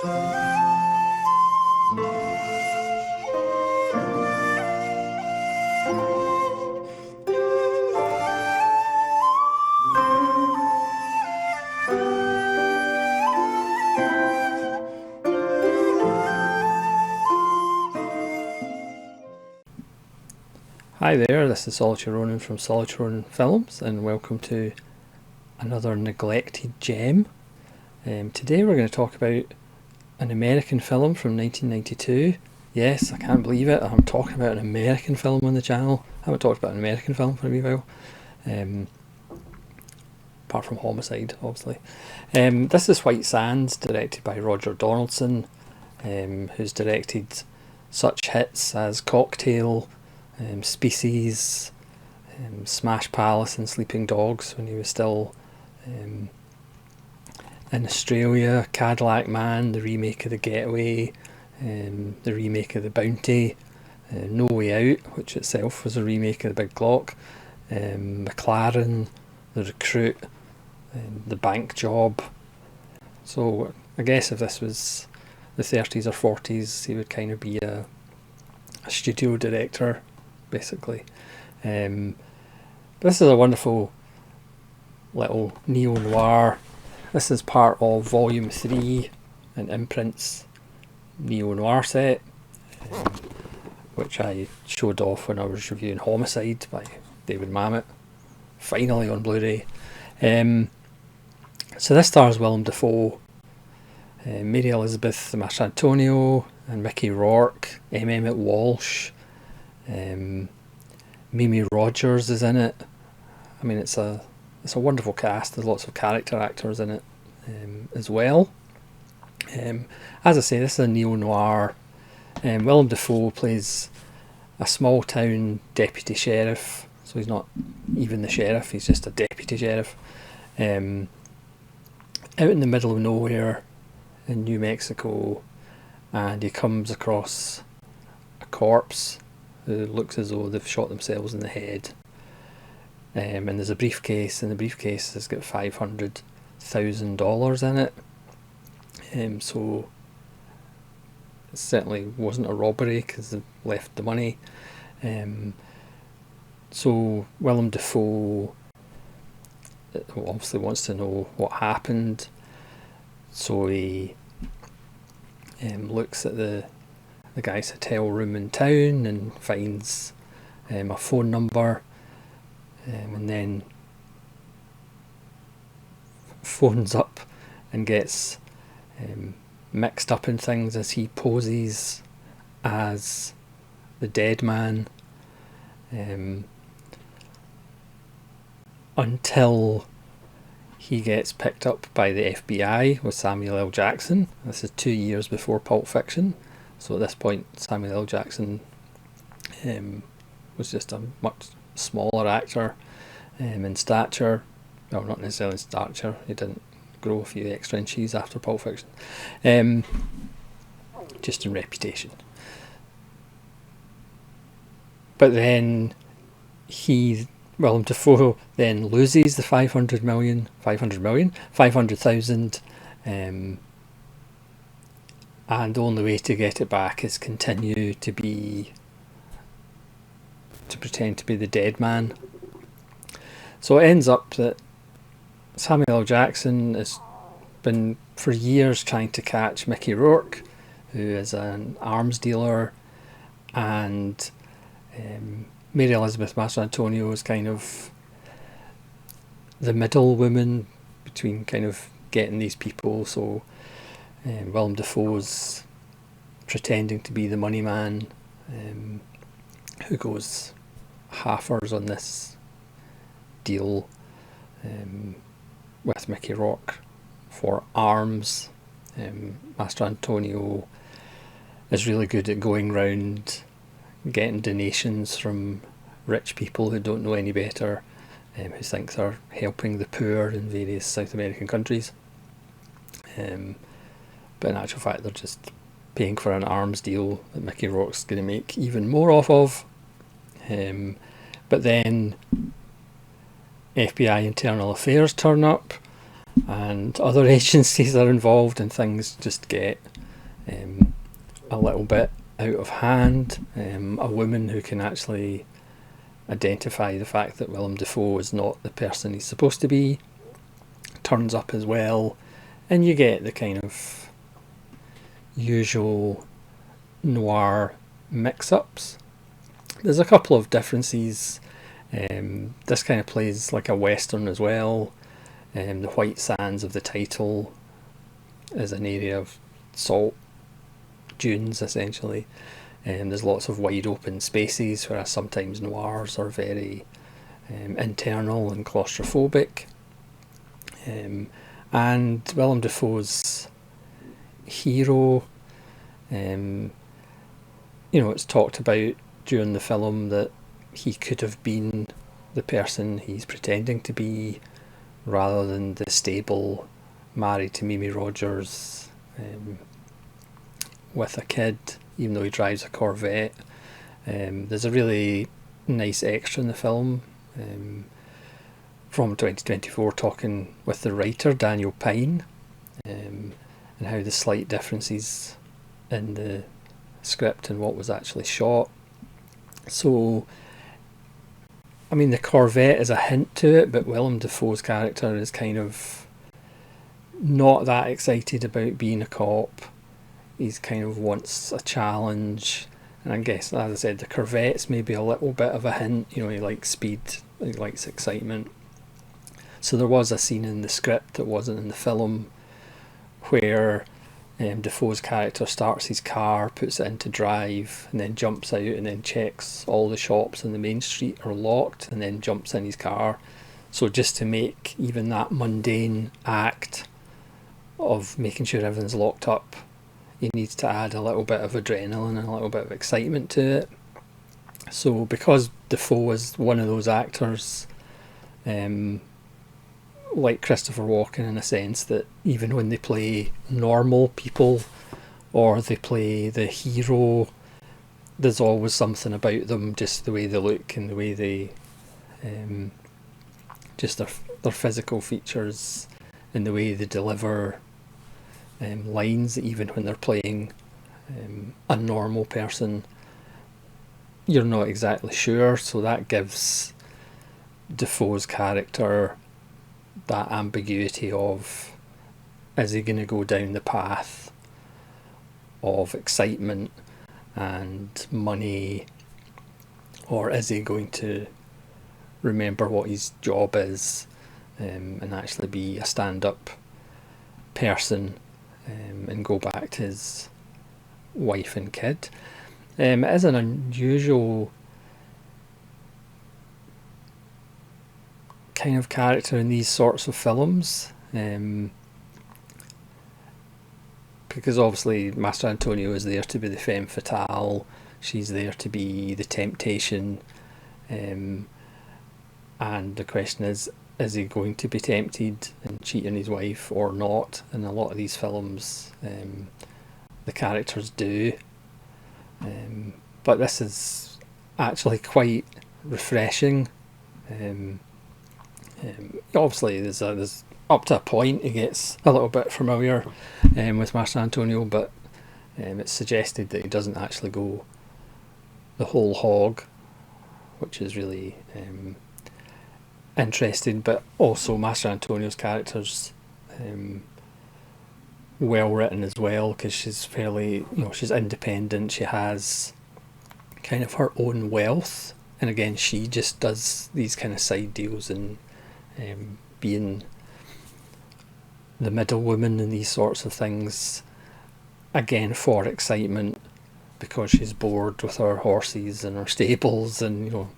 Hi there, this is Solitary Ronin from Solitary Ronin Films, and welcome to another neglected gem. Today we're going to talk about an American film from 1992. Yes, I can't believe it, I'm talking about an American film on the channel. I haven't talked about an American film for a wee while. Apart from Homicide, obviously. This is White Sands, directed by Roger Donaldson, who's directed such hits as Cocktail, Species, Smash Palace and Sleeping Dogs when he was still in Australia, Cadillac Man, the remake of The Getaway, the remake of The Bounty, No Way Out, which itself was a remake of The Big Clock, McLaren, The Recruit, The Bank Job. So I guess if this was the 30s or 40s, he would kind of be a studio director, basically. This is a wonderful little neo-noir. This is part of Volume 3 in Imprint's neo-noir set, which I showed off when I was reviewing Homicide by David Mamet, finally on Blu-ray. So this stars Willem Dafoe, Mary Elizabeth Mastrantonio, and Mickey Rourke, Emmett Walsh, Mimi Rogers is in it. I mean, it's a wonderful cast. There's lots of character actors in it as well. As I say, this is a neo-noir. Willem Dafoe plays a small town deputy sheriff, so he's not even the sheriff, he's just a deputy sheriff, out in the middle of nowhere in New Mexico, and he comes across a corpse who looks as though they've shot themselves in the head, and there's a briefcase, and the briefcase has got $500,000 in it, so it certainly wasn't a robbery because they left the money. So Willem Dafoe obviously wants to know what happened, so he looks at the guy's hotel room in town and finds a phone number, and then phones up and gets mixed up in things as he poses as the dead man, until he gets picked up by the FBI with Samuel L. Jackson. This is 2 years before Pulp Fiction, so at this point Samuel L. Jackson was just a much smaller actor in stature. Well, not necessarily in stature, he didn't grow a few extra inches after Pulp Fiction, just in reputation. But then Willem Dafoe then loses the 500,000, and the only way to get it back is continue to pretend to be the dead man. So it ends up that Samuel L. Jackson has been for years trying to catch Mickey Rourke, who is an arms dealer, and Mary Elizabeth Mastrantonio is kind of the middle woman between kind of getting these people. So Willem Dafoe's pretending to be the money man, who goes halfers on this deal with Mickey Rourke for arms. Mastrantonio is really good at going round getting donations from rich people who don't know any better, who think they're helping the poor in various South American countries, but in actual fact they're just paying for an arms deal that Mickey Rourke's going to make even more off of. But then FBI Internal Affairs turn up, and other agencies are involved, and things just get a little bit out of hand. A woman who can actually identify the fact that Willem Dafoe is not the person he's supposed to be turns up as well, and you get the kind of usual noir mix-ups. There's a couple of differences. This kind of plays like a western as well. The White Sands of the title is an area of salt dunes, essentially. There's lots of wide open spaces, whereas sometimes noirs are very internal and claustrophobic. And Willem Dafoe's hero, it's talked about during the film that he could have been the person he's pretending to be, rather than the stable, married to Mimi Rogers with a kid, even though he drives a Corvette. There's a really nice extra in the film from 2024 talking with the writer Daniel Pine, and how the slight differences in the script and what was actually shot. So, I mean, the Corvette is a hint to it, but Willem Dafoe's character is kind of not that excited about being a cop. He's kind of wants a challenge, and I guess, as I said, the Corvette's maybe a little bit of a hint. He likes speed, he likes excitement. So there was a scene in the script that wasn't in the film where Dafoe's character starts his car, puts it into drive, and then jumps out and then checks all the shops on the main street are locked, and then jumps in his car. So just to make even that mundane act of making sure everything's locked up, he needs to add a little bit of adrenaline and a little bit of excitement to it. So because Dafoe is one of those actors, like Christopher Walken, in a sense that even when they play normal people or they play the hero, there's always something about them, just the way they look and the way they just their physical features and the way they deliver lines, even when they're playing a normal person, you're not exactly sure. So that gives Dafoe's character that ambiguity of, is he going to go down the path of excitement and money, or is he going to remember what his job is and actually be a stand-up person and go back to his wife and kid. It is an unusual kind of character in these sorts of films, because obviously Master Antonio is there to be the femme fatale, she's there to be the temptation, and the question is he going to be tempted and cheat on his wife or not? In a lot of these films the characters do, but this is actually quite refreshing. Obviously there's up to a point it gets a little bit familiar with Master Antonio, but it's suggested that he doesn't actually go the whole hog, which is really interesting. But also Master Antonio's character's well written as well, because she's fairly, she's independent, she has kind of her own wealth, and again she just does these kind of side deals and being the middle woman and these sorts of things, again for excitement, because she's bored with her horses and her stables and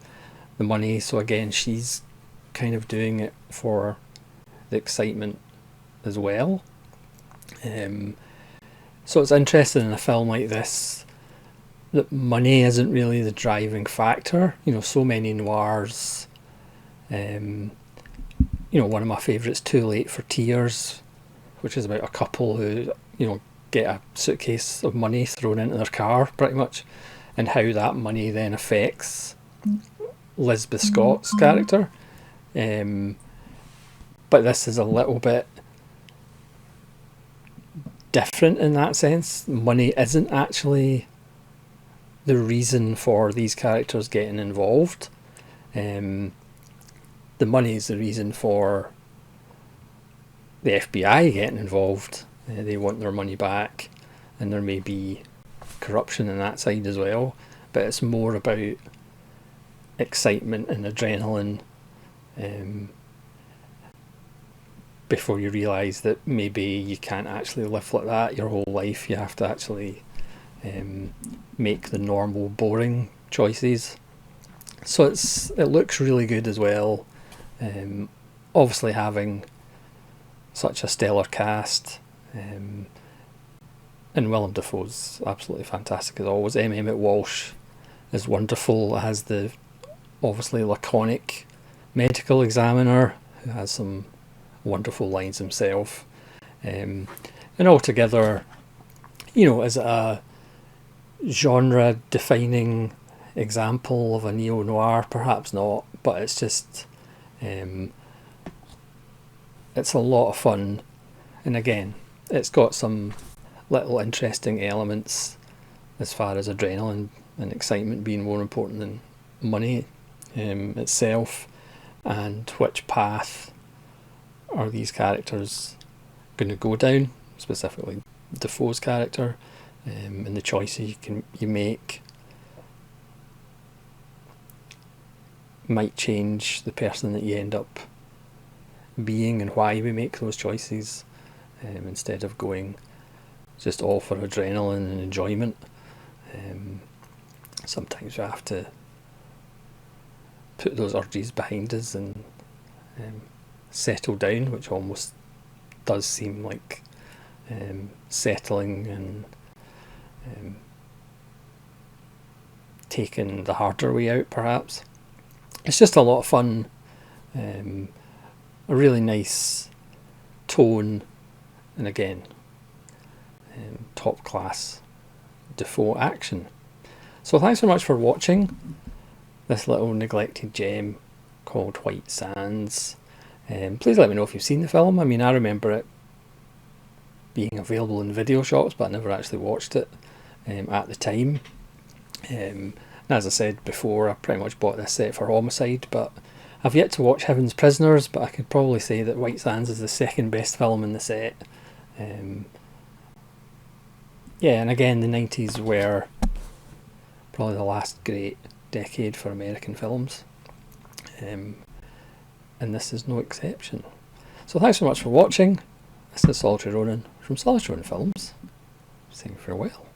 the money. So again, she's kind of doing it for the excitement as well. So it's interesting in a film like this that money isn't really the driving factor. So many noirs, one of my favourites, Too Late for Tears, which is about a couple who get a suitcase of money thrown into their car pretty much, and how that money then affects Lisbeth Scott's character. But this is a little bit different in that sense. Money isn't actually the reason for these characters getting involved. The money is the reason for the FBI getting involved. They want their money back, and there may be corruption in that side as well, but it's more about excitement and adrenaline, before you realise that maybe you can't actually live like that your whole life. You have to actually make the normal boring choices. So it looks really good as well. Obviously having such a stellar cast, and Willem Dafoe's absolutely fantastic as always. Emmett Walsh is wonderful as the obviously laconic medical examiner who has some wonderful lines himself. And altogether, is it a genre defining example of a neo-noir? Perhaps not, but it's just it's a lot of fun, and again, it's got some little interesting elements as far as adrenaline and excitement being more important than money itself, and which path are these characters going to go down, specifically Defoe's character, and the choices you make might change the person that you end up being and why we make those choices, instead of going just all for adrenaline and enjoyment. Sometimes we have to put those urges behind us and settle down, which almost does seem like settling and taking the harder way out, perhaps. It's just a lot of fun, a really nice tone, and again, top class Defoe action. So thanks so much for watching this little neglected gem called White Sands. Please let me know if you've seen the film. I mean, I remember it being available in video shops, but I never actually watched it at the time. And as I said before, I pretty much bought this set for Homicide, but I've yet to watch Heaven's Prisoners, but I could probably say that White Sands is the second best film in the set. Yeah, and again, the 90s were probably the last great decade for American films, and this is no exception. So thanks so much for watching. This is Solitary Ronin from Solitary Ronin Films, saying farewell.